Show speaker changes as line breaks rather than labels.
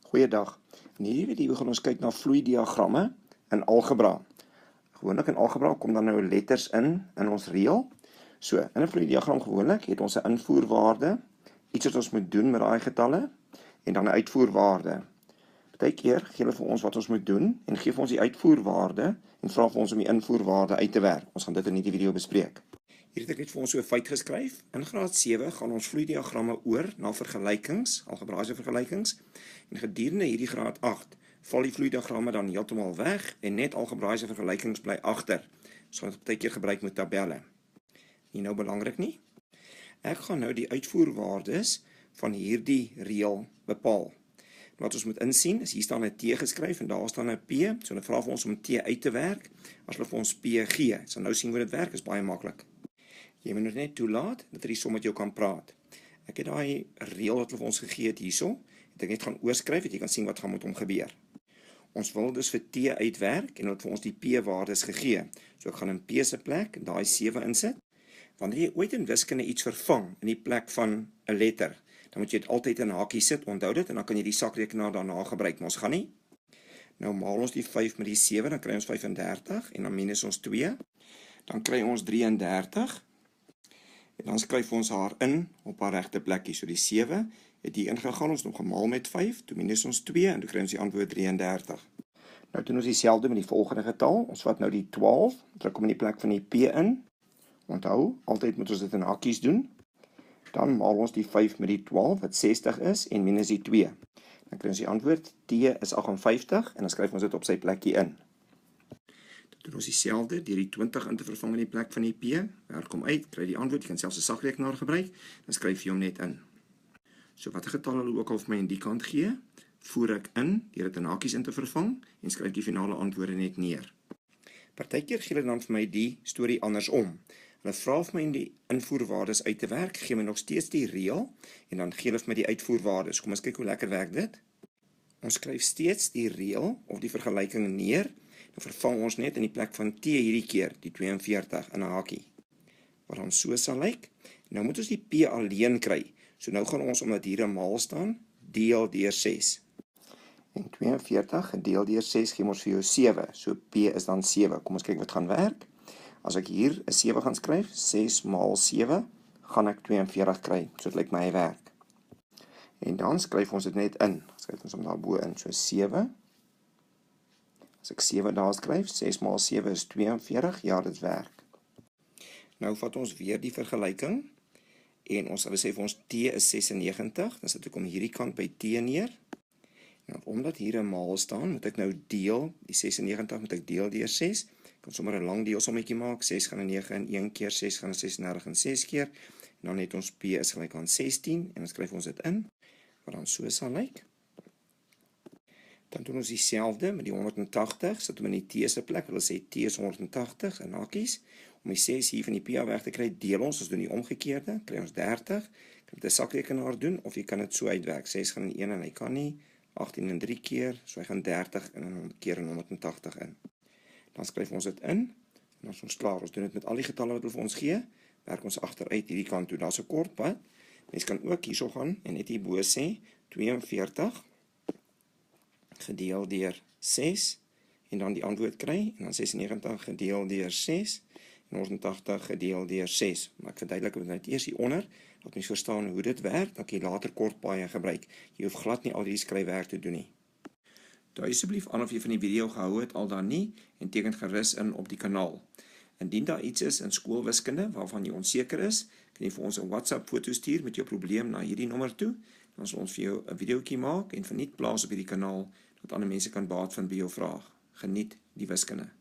Goeiedag. In hierdie video gaan ons kyk na vloeidiagramme in algebra. Gewoonlik in algebra kom dan nou letters in ons reël. So, in 'n vloeidiagram gewoonlik het ons 'n invoerwaarde, iets wat ons moet doen met daai getalle, en dan 'n uitvoerwaarde. Partykeer gee hulle vir ons wat ons moet doen en gee vir ons die uitvoerwaarde en vra vir ons om die invoerwaarde uit te werk. Ons gaan dit in hierdie video bespreek. Hier het ek net vir ons so 'n feit geskryf. In graad 7 gaan ons vloeidiagramme oor na vergelykings, algebraïese vergelykings. En gedurende hierdie graad 8 val die vloeidiagramme dan heeltemal weg en net algebraïese vergelykings bly agter. Ons gaan dit partykeer gebruik met tabelle. Nie nou belangrik nie. Ek gaan nou die uitvoerwaardes van hierdie reël bepaal. Wat ons moet insien is hier staan 'n T geskryf en daar staan 'n P. So hulle vra vir ons om T uit te werk as hulle vir ons P gee. So nou sien hoe dit werk, is baie maklik. Jy moet net toelaat dat die som met jou kan praat. Ek het daai reël wat hulle vir ons gegee het hierso, het ek net gaan oorskryf dat jy kan sien wat gaan met hom gebeur. Ons wil dus vir T uitwerk en hulle het vir ons die P-waardes gegee. So ek gaan in P se plek daai 7 insit. Wanneer jy ooit in wiskunde iets vervang in die plek van 'n letter, dan moet jy dit altyd in hakies sit, onthou dit, en dan kan jy die sakrekenaar daarna gebruik, maar ons gaan nie. Nou maal ons die 5 met die 7, dan kry ons 35, en dan minus ons 2, dan kry ons 33, en dan skryf ons haar in op haar regte plekkie. So die 7 het hier ingegaan, ons het hom gemaal met 5, toe minus ons 2, en toe kry ons die antwoord 33. Nou doen ons dieselfde met die volgende getal. Ons vat nou die 12, druk hom in die plek van die P in. Onthou, altyd moet ons dit in hakkies doen. Dan maal ons die 5 met die 12, wat 60 is, en minus die 2. Dan kry ons die antwoord, T is 58, en dan skryf ons dit op sy plekkie in. Dan doen ons dieselfde, deur die 20 in te vervang in die plek van die P, werk hom uit, kry die antwoord, jy kan selfs 'n sakrekenaar gebruik, dan skryf jy hom net in. So wat 'n getal hulle ook al vir my in die kant gee, voer ek in, deur dit in hakies in te vervang, en skryf die finale antwoorde net neer. Partykeer gee hulle dan vir my die storie andersom. Hulle vra vir my om die invoerwaardes uit te werk, gee my nog steeds die reël, en dan gee hulle vir my die uitvoerwaardes. Kom ons kyk hoe lekker werk dit. Ons skryf steeds die reël, of die vergelyking neer, dan vervang ons net in die plek van T hierdie keer, die 42 in 'n hakie. Wat dan so sal lyk. Nou moet ons die P alleen kry. So nou gaan ons, omdat hier 'n maal staan, deel deur 6. En 42 gedeel deur 6 gee ons vir jou 7. So P is dan 7. Kom ons kyk wat gaan werk. As ek hier 'n 7 gaan skryf, 6 maal 7, gaan ek 42 kry. So dit lyk my hy werk. En dan skryf ons dit net in. Skryf ons hom daarbo in. So 7. As ek 7 daar skryf, 6 maal 7 is 42. Ja, dit werk. Nou vat ons weer die vergelyking. En ons sê vir ons T is 96. Dan sit ek om hierdie kant by T neer. En omdat hier 'n maal staan, moet ek nou deel, die 96 moet ek deel deur 6. Ek kan sommer 'n lang deelsommetjie maak, 6 gaan 'n 9 in 1 keer, 6 gaan 'n 36 in 6 keer, en dan het ons P is gelyk aan 16, en dan skryf ons dit in, wat dan so sal lyk. Dan doen ons dieselfde met die 180, sit hom in die T se plek, hulle sê T is 180 in hakies, om die 6 hier van die P weg te kry, deel ons doen die omgekeerde, kry ons 30, kan met 'n sakrekenaar doen, of jy kan dit so uitwerk, 6 gaan in 1 en hy kan nie, 18 in 3 keer, so hy gaan 30 en dan keer in 180 in. Dan skryf ons dit in, en as ons klaar, ons doen dit met al die getalle wat hulle vir ons gee, werk ons agteruit hierdie kant toe, daar's 'n kort pad, mens kan ook hierso gaan, en net hierbo sê, 42, gedeel deur 6, en dan die antwoord kry, en dan 96 gedeel deur 6, en 180 gedeel deur 6, maar ek verduidelik dit net eers hieronder, dat mens verstaan hoe dit werk, dat jy later kort paaie gebruik, jy hoef glad nie al die skryfwerk te doen nie. Dui asseblief aan of jy van die video gehou het, al dan nie, en teken gerus in op die kanaal. Indien daar iets is in skoolwiskunde waarvan jy onseker is, kan jy vir ons 'n WhatsApp foto stuur met jou probleem na hierdie nommer toe, dan sal ons vir jou 'n videoetjie maak en verniet plaas op hierdie kanaal, dat ander mense kan baat vind by jou vraag. Geniet die wiskunde.